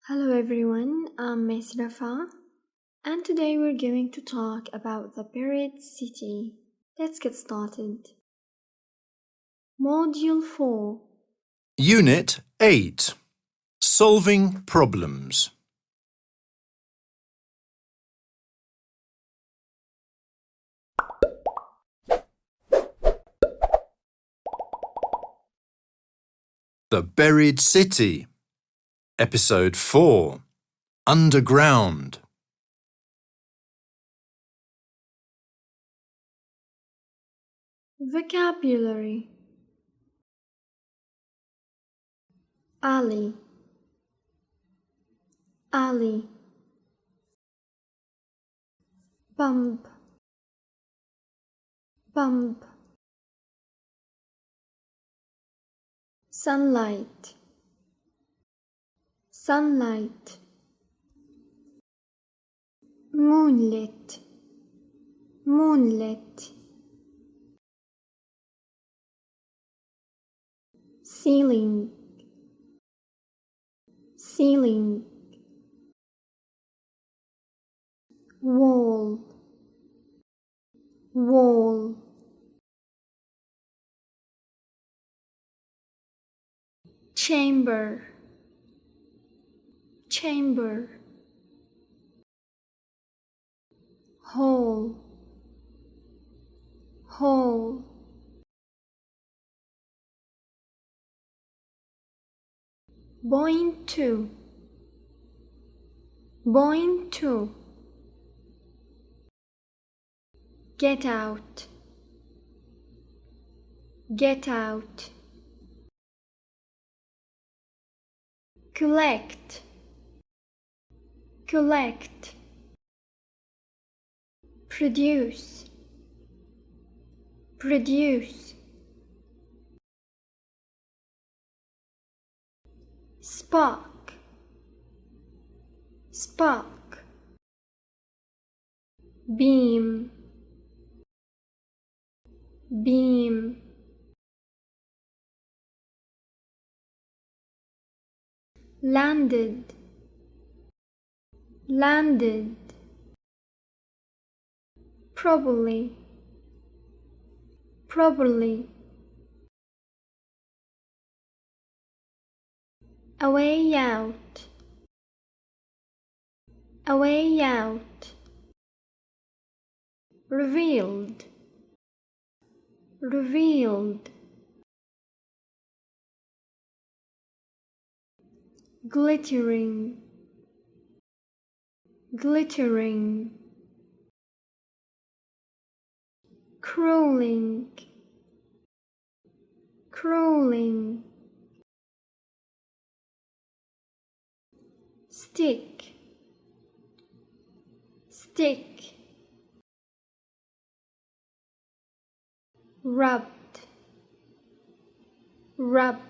Hello everyone, I'm Miss Rafa, and today we're going to talk about the buried city. Let's get started. Module 4. Unit 8. Solving problems. The Buried City. Episode 4. Underground. Vocabulary. Alley, alley. Bump, bump. Sunlight, sunlight. Moonlit, moonlit. Ceiling, ceiling. Wall, wall. Chamber, chamber. Hall, hall. Point to, point to. Get out, get out. Collect, collect. Produce, produce. Spark, spark. Beam, beam. Landed, landed. Probably, probably. A way out, a way out. Revealed, revealed. Glittering, glittering. Crawling, crawling. Stick, stick. Rubbed, rubbed.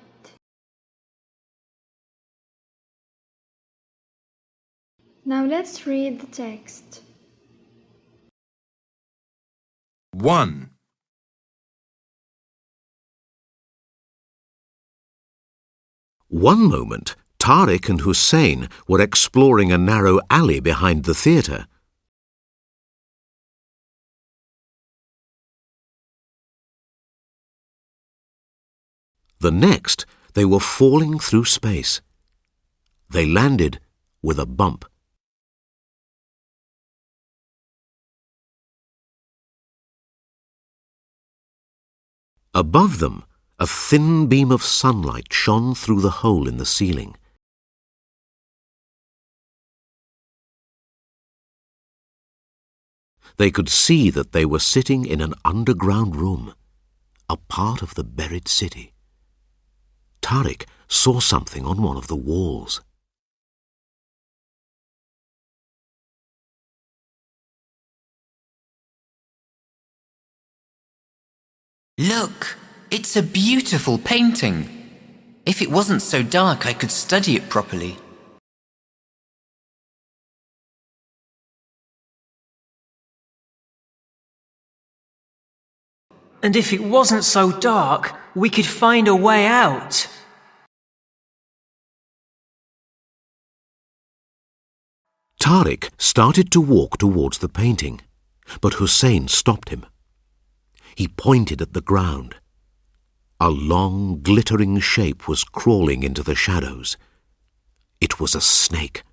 Now let's read the text. 1. One moment, Tariq and Hussein were exploring a narrow alley behind the theatre. The next, they were falling through space. They landed with a bump. Above them, a thin beam of sunlight shone through the hole in the ceiling. They could see that they were sitting in an underground room, a part of the buried city. Tariq saw something on one of the walls. Look, it's a beautiful painting. If it wasn't so dark, I could study it properly. And if it wasn't so dark, we could find a way out. Tariq started to walk towards the painting, but Hussein stopped him. He pointed at the ground. A long, glittering shape was crawling into the shadows. It was a snake.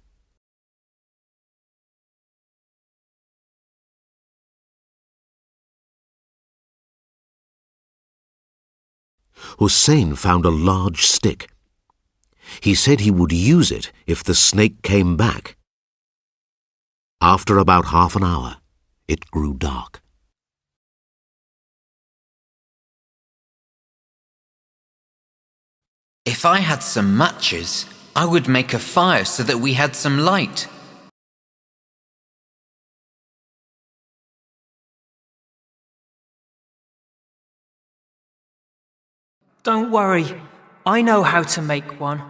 Hussein found a large stick. He said he would use it if the snake came back. After about half an hour, it grew dark. If I had some matches, I would make a fire so that we had some light. Don't worry, I know how to make one.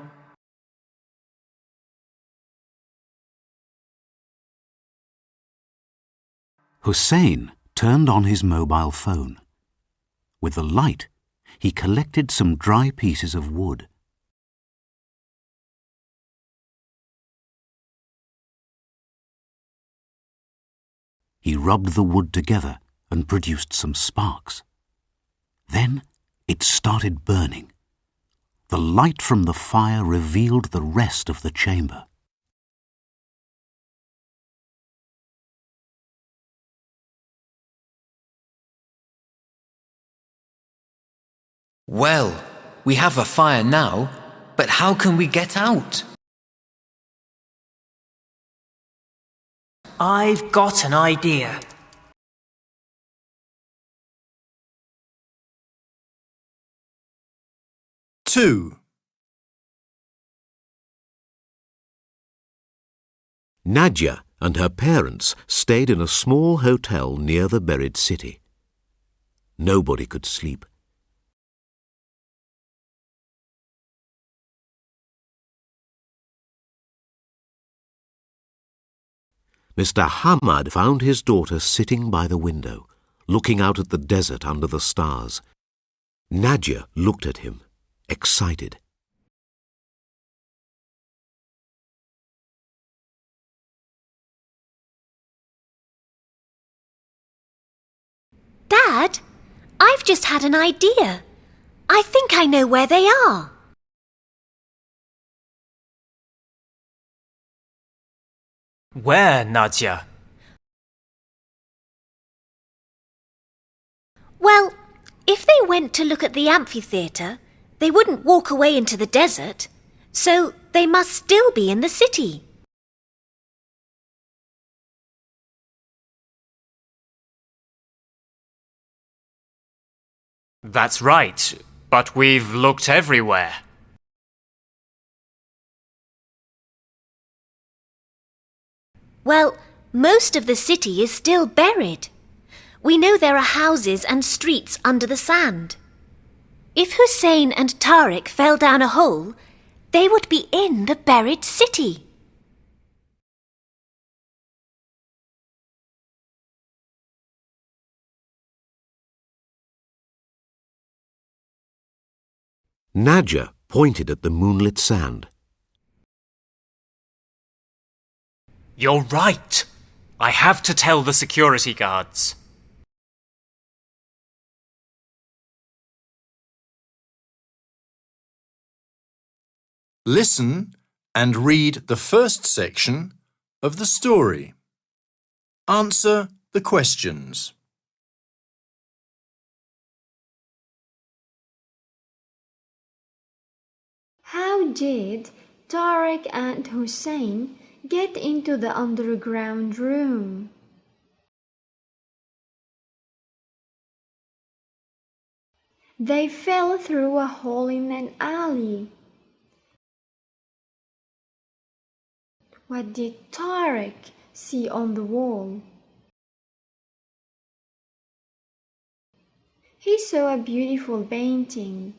Hussein turned on his mobile phone. With the light, he collected some dry pieces of wood. He rubbed the wood together and produced some sparks. Then it started burning. The light from the fire revealed the rest of the chamber. Well, we have a fire now, but how can we get out? I've got an idea. Two. Nadia and her parents stayed in a small hotel near the buried city. Nobody could sleep. Mr. Hamad found his daughter sitting by the window, looking out at the desert under the stars. Nadia looked at him, excited. Dad, I've just had an idea. I think I know where they are. Where, Nadia? Well, if they went to look at the amphitheatre, they wouldn't walk away into the desert, so they must still be in the city. That's right, but we've looked everywhere. Well, most of the city is still buried. We know there are houses and streets under the sand. If Hussein and Tariq fell down a hole, they would be in the buried city. Nadia pointed at the moonlit sand. You're right. I have to tell the security guards. Listen and read the first section of the story. Answer the questions. How did Tariq and Hussein get into the underground room? They fell through a hole in an alley. What did Tariq see on the wall? He saw a beautiful painting.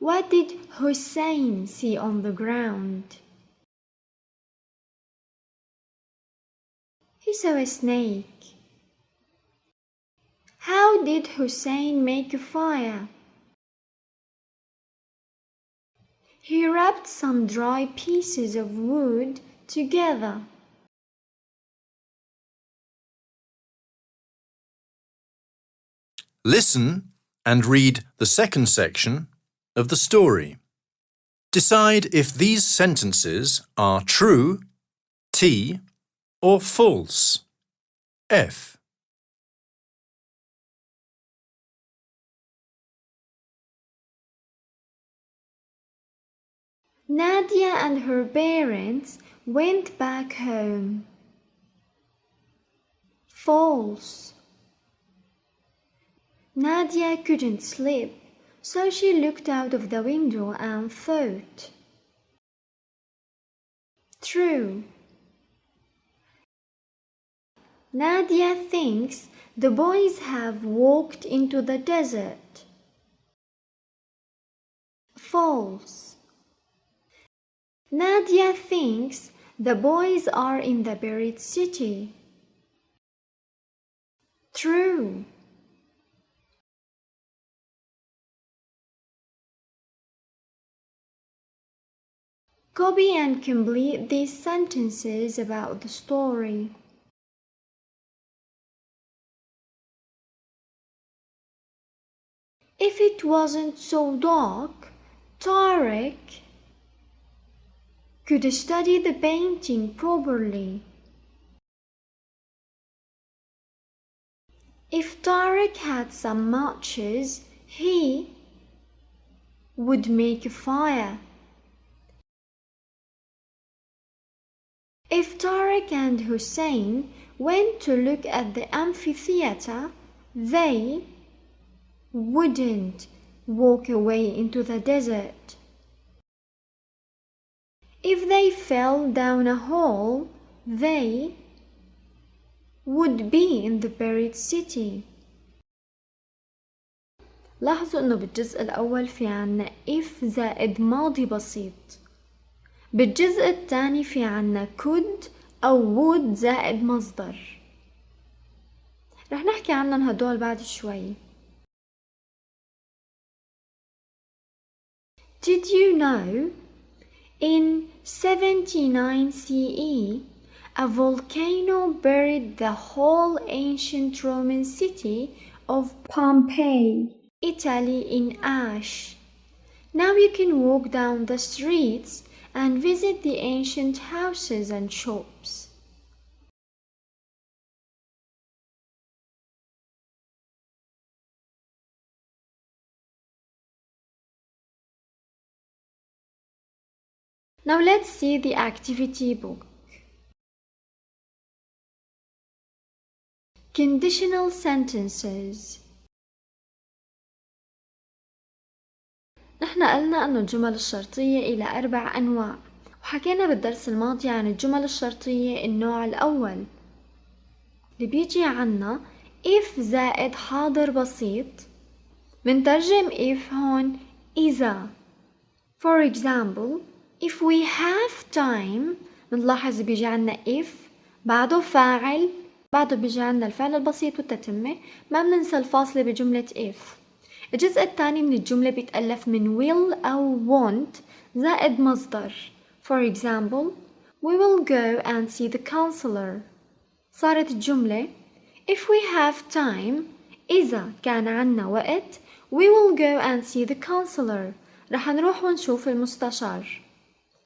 What did Hussein see on the ground? He saw a snake. How did Hussein make a fire? He rubbed some dry pieces of wood together. Listen and read the second section of the story. Decide if these sentences are true, T, or false, F. Nadia and her parents went back home. False. Nadia couldn't sleep, so she looked out of the window and thought. True. Nadia thinks the boys have walked into the desert. False. Nadia thinks the boys are in the buried city. True. Copy and complete these sentences about the story. If it wasn't so dark, Tariq could study the painting properly. If Tariq had some matches, he would make a fire. If Tariq and Hussein went to look at the amphitheater, they wouldn't walk away into the desert. If they fell down a hole, they would be in the buried city. لاحظوا انه بالجزء الاول في عنا if زائد ماضي بسيط. بالجزء الثاني في عنا could او would زائد مصدر. رح نحكي عنهم هدول بعد شوي. Did you know in 79 CE a volcano buried the whole ancient Roman city of Pompeii, Italy in ash? Now you can walk down the streets and visit the ancient houses and shops. Now let's see the activity book. Conditional sentences. نحن قلنا أنه الجمل الشرطية إلى 4 أنواع، وحكينا بالدرس الماضي عن الجمل الشرطية النوع الأول اللي بيجي عنا if زائد حاضر بسيط. منترجم if هون إذا. For example, if we have time منلاحظ بيجي عنا if بعده فاعل، بعده بيجي عنا الفعل البسيط والتتمة، ما بننسى الفاصلة بجملة if. الجزء الثاني من الجملة بيتألف من will أو want زائد مصدر. For example, we will go and see the counselor. صارت الجملة if we have time إذا كان عنا وقت we will go and see the counselor. رح نروح ونشوف المستشار.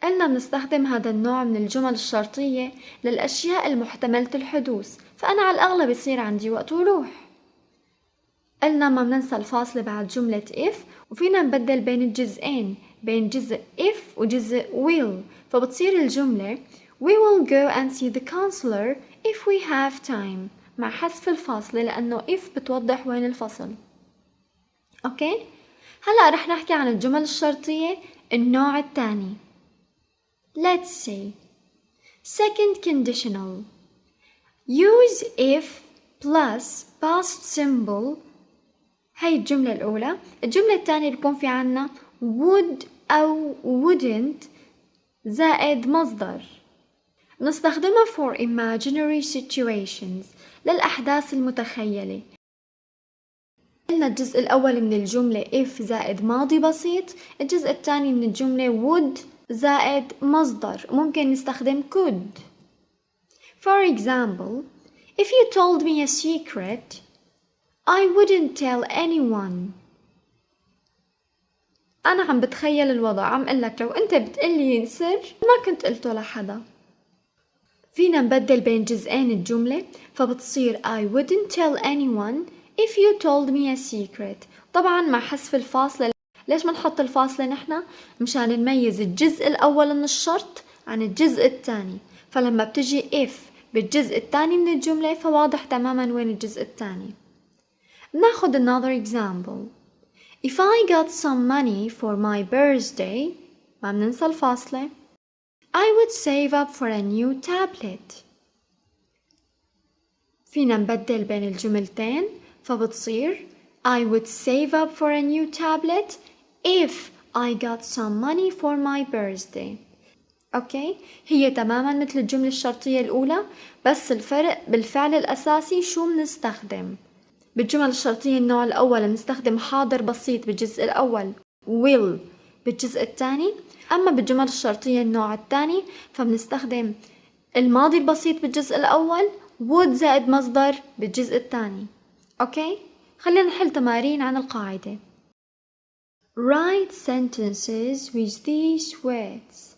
قلنا بنستخدم هذا النوع من الجمل الشرطية للأشياء المحتملة الحدوث، فأنا على الأغلب يصير عندي وقت وروح. قلنا ما بننسى الفاصلة بعد جملة if، وفينا نبدل بين الجزئين، بين جزء if وجزء will، فبتصير الجملة we will go and see the counselor if we have time مع حذف الفاصلة لأنه if بتوضح وين الفصل. أوكي؟ هلأ رح نحكي عن الجمل الشرطية النوع الثاني. Let's see. Second conditional. Use if plus past symbol. هاي الجملة الأولى. الجملة الثانية بيكون في عنا would أو wouldn't زائد مصدر. نستخدمها for imaginary situations للأحداث المتخيلة. قلنا الجزء الأول من الجملة if زائد ماضي بسيط، الجزء الثاني من الجملة would زائد مصدر، ممكن نستخدم could. For example, if you told me a secret, I wouldn't tell anyone. أنا عم بتخيل الوضع، عم قلك لو أنت بتقلي سر ما كنت قلته لحدا. فينا نبدل بين جزئين الجملة فبتصير I wouldn't tell anyone if you told me a secret. طبعا مع حذف الفاصلة. ليش ما نحط الفاصلة نحن؟ مشان نميز الجزء الأول من الشرط عن الجزء الثاني. فلما بتجي if بالجزء الثاني من الجملة فواضح تماما وين الجزء الثاني. ناخد another example. If I got some money for my birthday، ما بننسى الفاصلة، I would save up for a new tablet. فينا نبدل بين الجملتين فبتصير I would save up for a new tablet if I got some money for my birthday. أوكي، هي تماما مثل الجملة الشرطية الأولى، بس الفرق بالفعل الأساسي شو بنستخدم. بالجمل الشرطية النوع الأول بنستخدم حاضر بسيط بالجزء الأول will بالجزء الثاني، أما بالجمل الشرطية النوع الثاني فبنستخدم الماضي البسيط بالجزء الأول would زائد مصدر بالجزء الثاني. أوكي، خلينا نحل تمارين عن القاعدة. Write sentences with these words.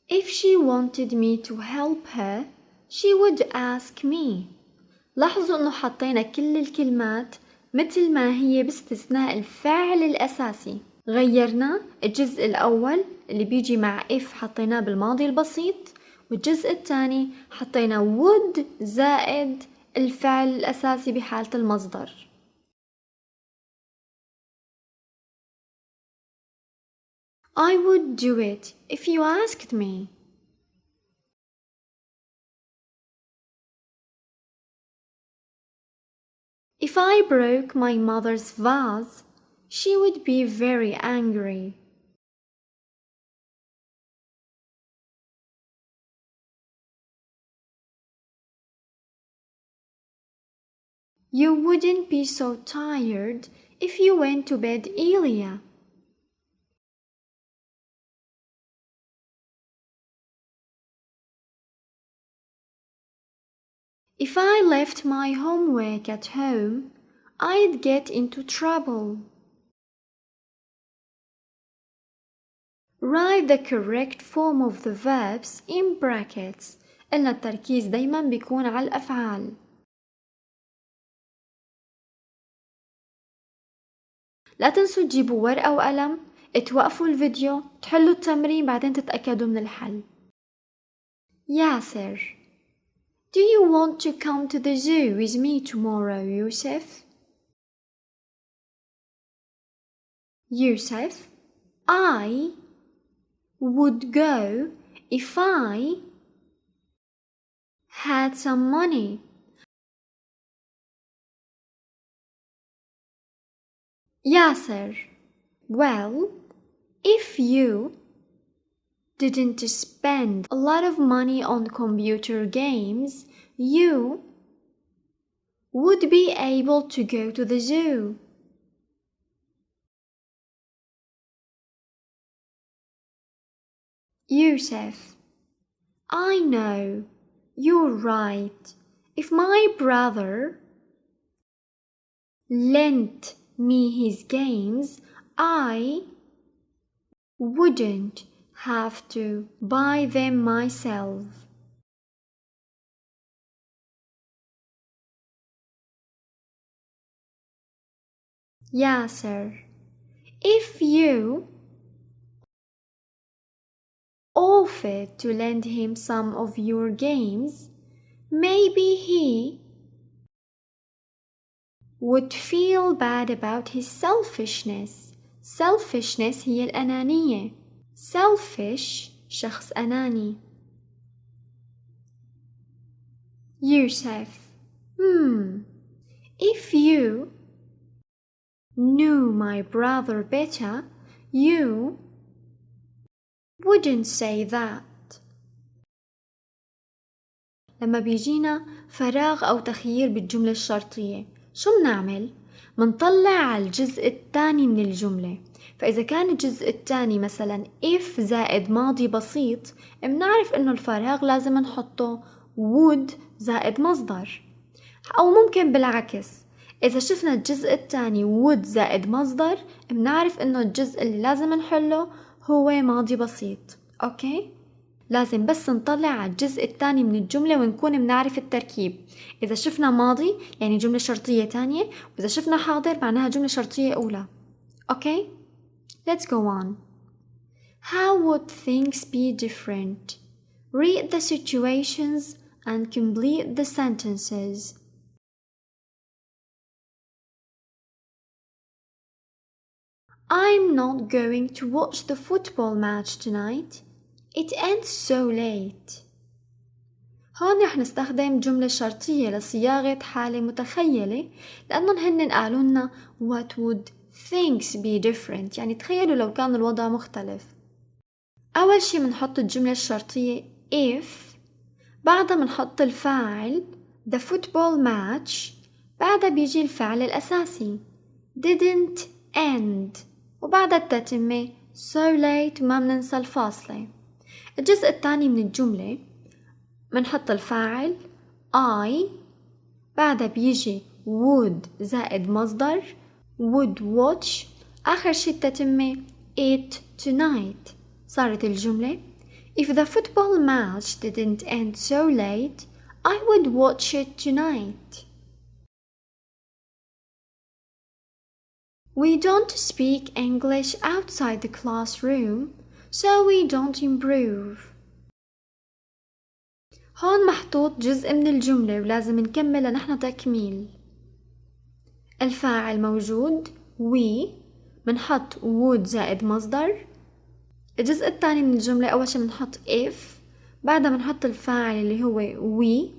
If she wanted me to help her, she would ask me. لاحظوا انه حطينا كل الكلمات مثل ما هي باستثناء الفاعل الأساسي. غيرنا الجزء الأول اللي بيجي مع if حطيناه بالماضي البسيط، والجزء الثاني حطينا would زائد الفعل الأساسي بحالة المصدر. I would do it if you asked me. If I broke my mother's vase, she would be very angry. You wouldn't be so tired if you went to bed earlier. If I left my homework at home, I'd get into trouble. Write the correct form of the verbs in brackets. قلنا التركيز دايما بيكون على الأفعال. لا تنسوا تجيبوا ورقة وقلم، توقفوا الفيديو، تحلوا التمرين بعدين تتأكدوا من الحل. ياسر: Do you want to come to the zoo with me tomorrow, Yusuf? Yusuf: I would go if I had some money. Yasser: Well, if you didn't spend a lot of money on computer games, you would be able to go to the zoo. Yusuf: I know, you're right. If my brother lent me his games, I wouldn't have to buy them myself. Yasser: If you offered to lend him some of your games, maybe he would feel bad about his selfishness. Selfishness هي الأنانية. Selfish شخص أناني. Yusuf: If you knew my brother better, you wouldn't say that. لما بيجينا فراغ أو تخيير بالجملة الشرطية شو بنعمل؟ منطلع على الجزء الثاني من الجملة. فإذا كان الجزء الثاني مثلا if زائد ماضي بسيط بنعرف إنه الفراغ لازم نحطه would زائد مصدر. أو ممكن بالعكس، إذا شفنا الجزء الثاني would زائد مصدر بنعرف إنه الجزء اللي لازم نحله هو ماضي بسيط. أوكي؟ لازم بس نطلع على الجزء الثاني من الجملة ونكون بنعرف التركيب. إذا شفنا ماضي يعني جملة شرطية تانية، وإذا شفنا حاضر معناها جملة شرطية أولى. أوكي؟ Let's go on. How would things be different? Read the situations and complete the sentences. I'm not going to watch the football match tonight. It ends so late. هون رح نستخدم جملة شرطية لصياغة حالة متخيلة لأنهم هن قالوا لنا what would things be different، يعني تخيلوا لو كان الوضع مختلف. أول شي منحط الجملة الشرطية if، بعدها منحط الفاعل the football match، بعدها بيجي الفعل الأساسي didn't end، وبعدها التتمة so late وما مننسى الفاصلة. الجزء الثاني من الجملة منحط الفاعل I، بعدها بيجي would زائد مصدر would watch، آخر شي التتمة it tonight. صارت الجملة If the football match didn't end so late, I would watch it tonight. We don't speak English outside the classroom, so we don't improve. هون محطوط جزء من الجملة ولازم نكمل لنحن تكميل. الفاعل موجود we، منحط would زائد مصدر. الجزء الثاني من الجملة أول شي منحط if، بعدها منحط الفاعل اللي هو we.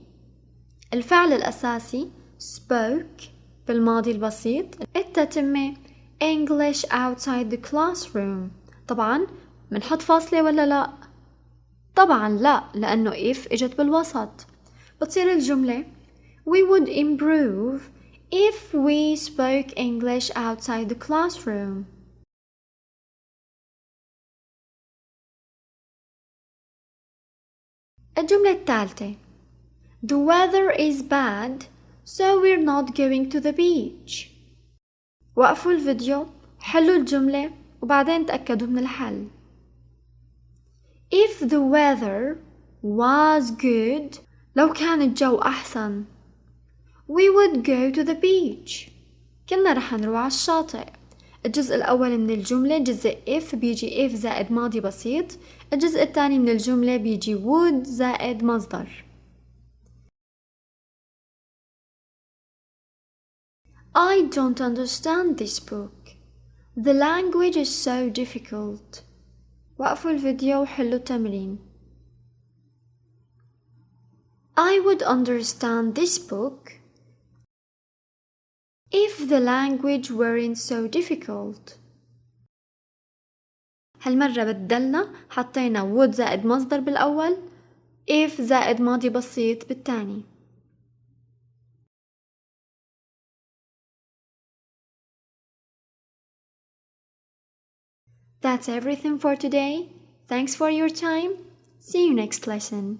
الفعل الأساسي spoke بالماضي البسيط. التتمة English outside the classroom. طبعا منحط فاصلة ولا لا؟ طبعا لا، لأنه if إجت بالوسط. بتصير الجملة We would improve if we spoke English outside the classroom. الجملة الثالثة The weather is bad, so we're not going to the beach. وقفوا الفيديو، حلوا الجملة، وبعدين تأكدوا من الحل. If the weather was good، لو كان الجو أحسن we would go to the beach، كنا رح نروح على الشاطئ. الجزء الأول من الجملة جزء if بيجي if زائد ماضي بسيط. الجزء الثاني من الجملة بيجي would زائد مصدر. I don't understand this book. The language is so difficult. وقفوا الفيديو وحلوا التمرين. I would understand this book if the language weren't so difficult. هالمرة بدلنا، حطينا would زائد مصدر بالأول، if زائد ماضي بسيط بالتاني. That's everything for today. Thanks for your time. See you next lesson.